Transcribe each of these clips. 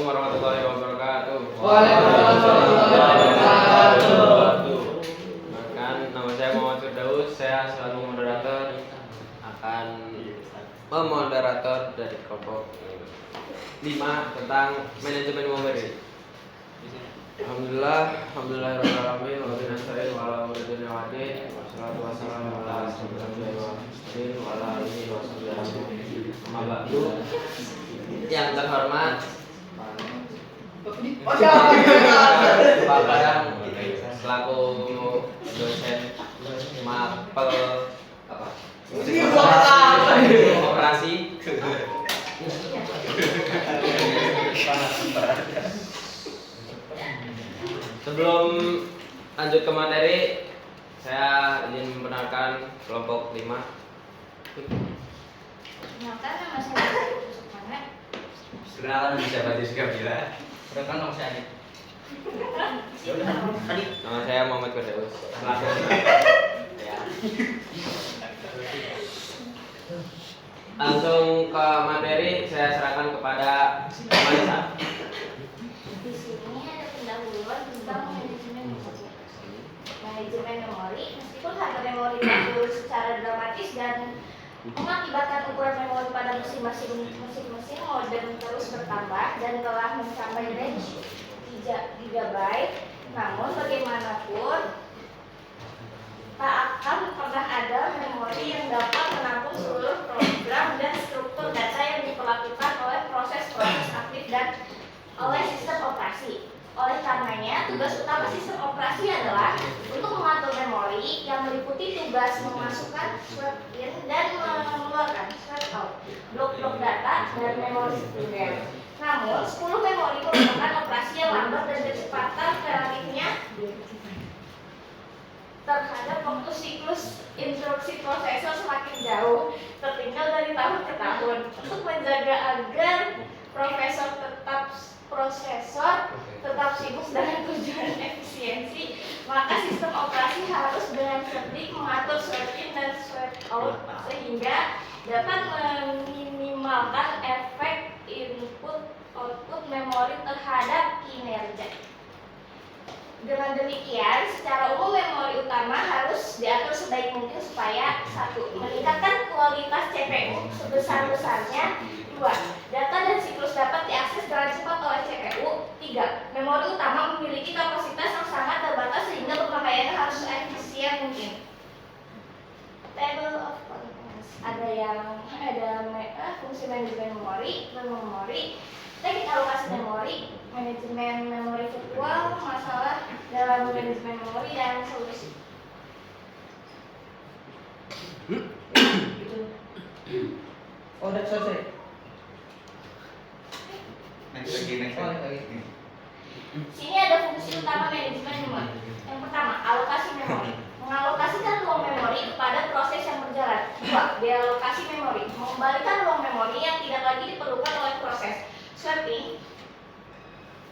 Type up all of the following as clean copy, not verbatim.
warahmatullahi wabarakatuh. Waalaikumsalam warahmatullahi wabarakatuh. Bahkan nama saya Muhammad Firdaus, saya selaku moderator akan memoderator dari kelompok 5 tentang manajemen memberi. Alhamdulillahirobbilalamin wabillahi wala muridina wadin wassalatu wassalamu ala asyrofil mursalin wa ala alihi washabihi amma ba'du. Yang terhormat Pak Padang selaku dosen mapel operasi. Sebelum lanjut ke materi, saya ingin memperkenalkan kelompok 5. Perkenalkan, nama saya Yusuf Mana. Kenalan bisa Pak Yusuf Kabila. Perkenalkan nama saya Adit. Nama saya Muhammad Firdaus. Ya. Langsung ke materi, saya serahkan kepada Marisa. Di sini ada pendahuluan tentang manajemen memori. Manajemen memori, meskipun harga memori diatur secara dramatis dan mengakibatkan ukuran memori pada mesin-mesin modern terus bertambah dan telah mencapai range 3 GB, namun bagaimanapun tak akan pernah ada memori yang dapat menampung seluruh program dan struktur data yang diperlakukan oleh proses-proses aktif dan oleh sistem operasi. Oleh karenanya, tugas utama sistem operasi adalah untuk mengatur memori yang meliputi tugas memasukkan swap in dan mengeluarkan swap out blok-blok data dan memori sekunder. Namun, 10 memori merupakan operasi yang lambat dan kecepatan relatifnya terhadap waktu siklus instruksi prosesor semakin jauh, tertinggal dari tahun ke tahun. Untuk menjaga agar prosesor tetap sibuk dengan tujuan efisiensi, maka sistem operasi harus dengan cerdik mengatur swap in dan swap out sehingga dapat meminimalkan efek input output memori terhadap kinerja. Dengan demikian, secara umum memori utama harus diatur sebaik mungkin supaya 1. Meningkatkan kualitas CPU sebesar-besarnya. 2. Data dan siklus dapat diakses dengan cepat oleh CPU. 3. Memori utama memiliki kapasitas yang sangat terbatas sehingga pemakaiannya harus efisien mungkin. Table of contents. Ada fungsi manajemen memori, teknik alokasi memori, manajemen memori virtual, masalah dalam manajemen memori, dan solusi. Oh, udah selesai. Next lagi. Sini ada fungsi utama manajemen memori. Yang pertama, alokasi memori. Mengalokasikan ruang memori kepada proses yang berjalan. 2. Dealokasi memori. Mengembalikan ruang memori yang tidak lagi diperlukan oleh proses. Swapping.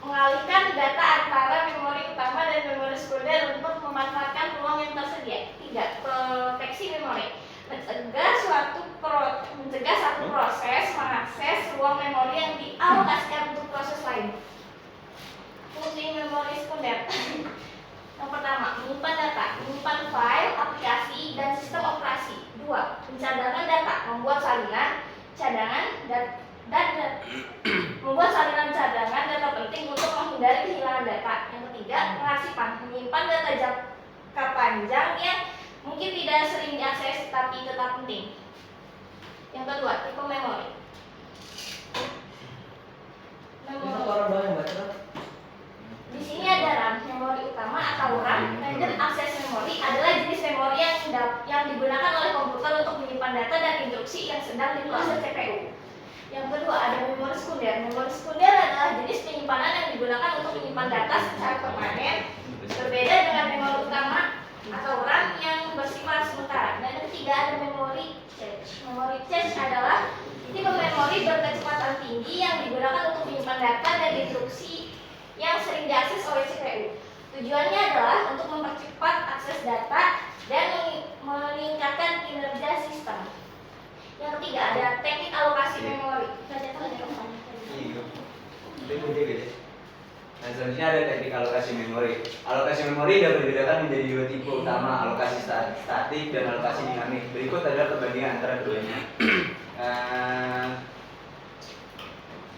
Mengalihkan data antara memori utama dan memori sekunder untuk memanfaatkan ruang yang tersedia. 3. Proteksi memori. Mencegah satu proses mengakses ruang memori yang dialokasikan untuk proses lain. Fungsi memori sekunder. Yang pertama, menyimpan data, menyimpan file, aplikasi, dan sistem operasi. 2. Pencadangan data, membuat salinan cadangan membuat salinan cadangan data penting untuk menghindari kehilangan data. Yang ketiga, pengarsipan, menyimpan data jangka panjang yang mungkin tidak sering diakses tapi tetap penting. Yang kedua, tipe memori. Di sini ada RAM, memori utama atau RAM. Random access memory adalah jenis memori yang digunakan oleh komputer untuk menyimpan data dan instruksi yang sedang diproses CPU. Yang kedua, ada memori sekunder. Memori sekunder adalah jenis penyimpanan yang digunakan untuk menyimpan data secara permanen, berbeda dengan memori utama atau RAM yang bersifat sementara. Dan yang ketiga, ada memori cache. Memori cache adalah tipe memori berkecepatan tinggi yang digunakan untuk menyimpan data dan instruksi yang sering diakses oleh CPU. Tujuannya adalah untuk mempercepat akses data dan meningkatkan kinerja sistem. Yang ketiga, ada teknik alokasi memori. Ini Selanjutnya ada teknik alokasi memori. Alokasi memori dapat dibedakan menjadi dua tipe utama, alokasi statik dan alokasi dinamik. Berikut adalah perbandingan antara keduanya.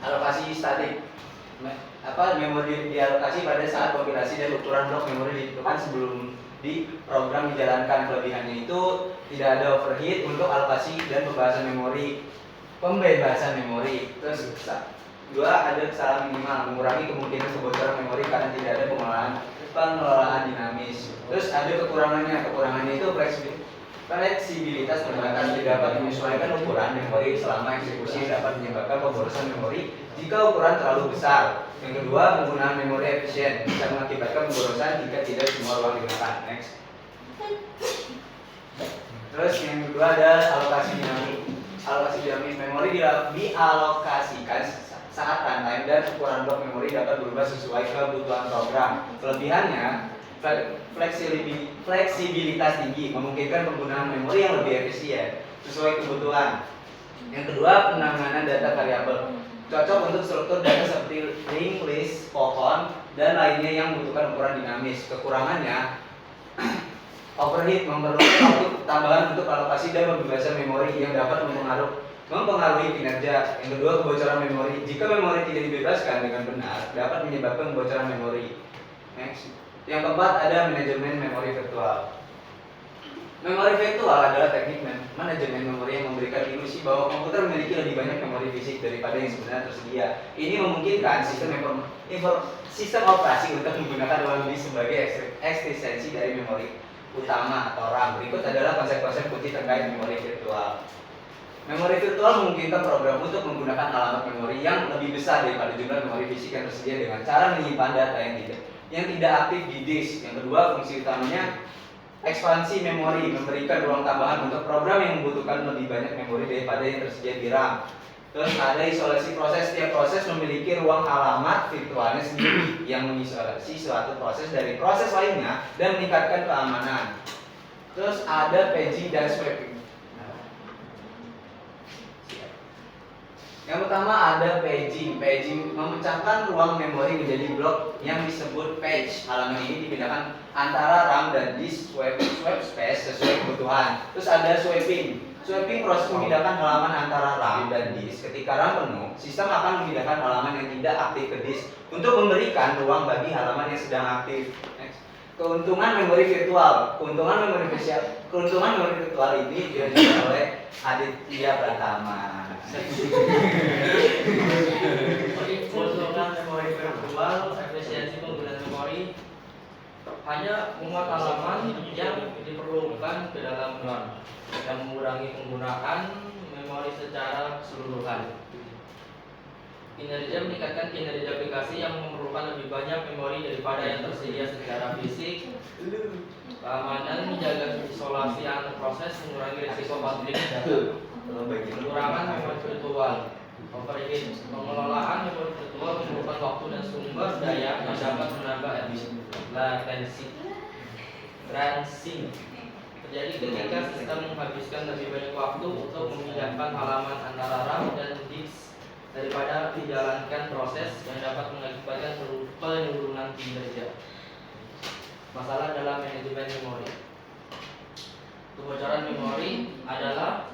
Alokasi statik, memori dialokasi pada saat kompilasi dan ukuran blok memori ditentukan sebelum di program dijalankan. Kelebihannya itu tidak ada overheat untuk alokasi dan pembebasan memori. Terus dua, ada kesalahan minimal, mengurangi kemungkinan kebocoran memori karena tidak ada pengelolaan dinamis. Terus ada kekurangannya itu fleksibilitas terbatas, tidak dapat menyesuaikan ukuran memori selama eksekusi, dapat menyebabkan pemborosan memori jika ukuran terlalu besar. Yang kedua, penggunaan memori efisien bisa mengakibatkan pemborosan jika tidak semua ruang digunakan. Next. Terus yang kedua ada alokasi dinamik. Alokasi dinamik, memori dialokasikan saat runtime dan ukuran blok memori dapat berubah sesuai kebutuhan program. Kelebihannya, fleksibilitas tinggi, memungkinkan penggunaan memori yang lebih efisien sesuai kebutuhan. Yang kedua, penanganan data variabel, cocok untuk struktur data seperti link, list, pohon, dan lainnya yang membutuhkan ukuran dinamis. Kekurangannya, overheat, memerlukan waktu tambahan untuk alokasi dan pembebasan memori yang dapat mempengaruhi kinerja. Yang kedua, kebocoran memori. Jika memori tidak dibebaskan dengan benar, dapat menyebabkan kebocoran memori. Next. Yang keempat, ada manajemen memori virtual. Memori virtual adalah teknik manajemen memori yang memberikan ilusi bahwa komputer memiliki lebih banyak memori fisik daripada yang sebenarnya tersedia. Ini memungkinkan sistem operasi untuk menggunakan ruang disk sebagai ekstensi dari memori utama atau RAM. Berikut adalah konsep-konsep kunci terkait memori virtual. Memori virtual memungkinkan program untuk menggunakan alamat memori yang lebih besar daripada jumlah memori fisik yang tersedia dengan cara menyimpan data yang tidak aktif di disk. Yang kedua, fungsi utamanya ekspansi memori, memberikan ruang tambahan untuk program yang membutuhkan lebih banyak memori daripada yang tersedia di RAM. Terus ada isolasi proses. Setiap proses memiliki ruang alamat virtualnya sendiri yang mengisolasi suatu proses dari proses lainnya dan meningkatkan keamanan. Terus ada paging dan swapping. Yang pertama ada paging. Paging memecahkan ruang memori menjadi blok yang disebut page. Halaman ini dipindahkan antara RAM dan disk swap space sesuai kebutuhan. Terus ada swapping. Swapping proses memindahkan halaman antara RAM dan disk. Ketika RAM penuh, sistem akan memindahkan halaman yang tidak aktif ke disk untuk memberikan ruang bagi halaman yang sedang aktif. Next. Keuntungan memori virtual. Keuntungan memori virtual ini diajarkan oleh Aditya Pratama. Keuntungan memori virtual, efisiensi penggunaan memori, hanya memuat halaman yang diperlukan ke dalam RAM, yang mengurangi penggunaan memori secara keseluruhan. Kinerja, meningkatkan kinerja aplikasi yang memerlukan lebih banyak memori daripada yang tersedia secara fisik. Keamanan, menjaga isolasi antar proses, mengurangi risiko konflik data. Pengurangan memori virtual, overheat, pengelolaan memori virtual memerlukan waktu dan sumber daya yang dapat menambah latensi. Crunching terjadi ketika sistem menghabiskan lebih banyak waktu untuk memindahkan halaman antara RAM dan disk daripada menjalankan proses yang dapat mengakibatkan penurunan kinerja. Masalah dalam manajemen memori. Kebocoran memori adalah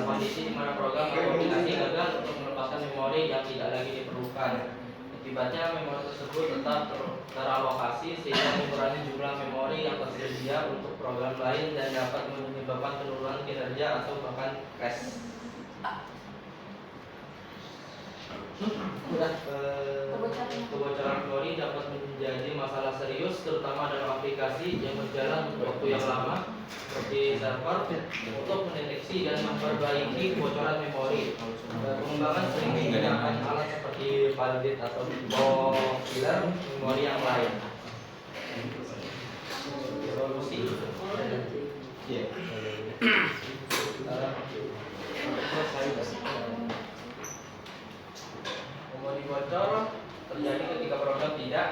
kondisi di mana program atau aplikasi gagal untuk melepaskan memori yang tidak lagi diperlukan. Akibatnya memori tersebut tetap teralokasi sehingga mengurangi jumlah memori yang tersedia untuk program lain dan dapat menyebabkan penurunan kinerja atau bahkan crash. Kebocoran memori dapat menjadi masalah serius terutama dalam aplikasi yang berjalan untuk waktu yang lama seperti server untuk mendeteksi dan memperbaiki kebocoran memori. Pengembangan sering menggunakan alat seperti validate atau killer memori yang lain. Solusi. Memori bocor terjadi ketika program tidak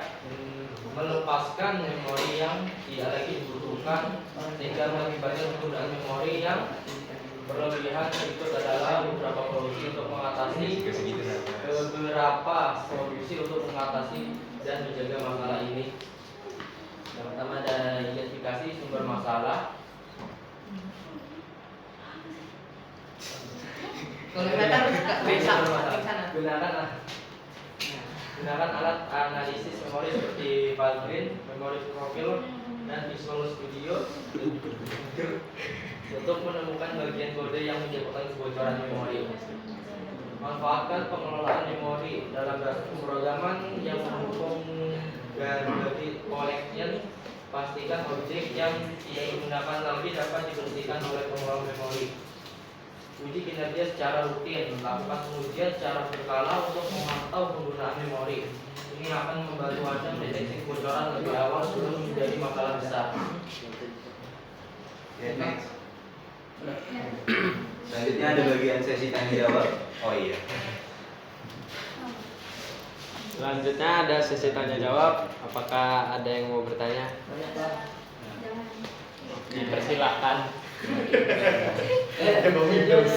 melepaskan memori yang tidak lagi dibutuhkan sehingga mengakibatkan penggunaan memori yang berlebihan. Berikut adalah beberapa solusi untuk mengatasi mengevaluasi beberapa solusi untuk mengatasi dan menjaga masalah ini. Yang pertama ada identifikasi sumber masalah. Gunakan alat analisis memori seperti Valgrind, memori profil, dan Visual Studio untuk menemukan bagian kode yang menyebabkan kebocoran memori. Manfaatkan pengelolaan memori dalam bahasa pemrograman yang mendukung garbage collection. Pastikan objek yang tidak digunakan lagi dapat dibersihkan oleh pengelola memori. Uji kinerja secara rutin. Lakukan pengujian secara berkala untuk memantau penggunaan memori. Ini akan membantu Anda mendeteksi kebocoran lebih awal sebelum menjadi masalah besar. Next. Selanjutnya ada bagian sesi tanya jawab. Oh iya. Selanjutnya ada sesi tanya jawab. Apakah ada yang mau bertanya? Dipersilakan. Ada bau Windows.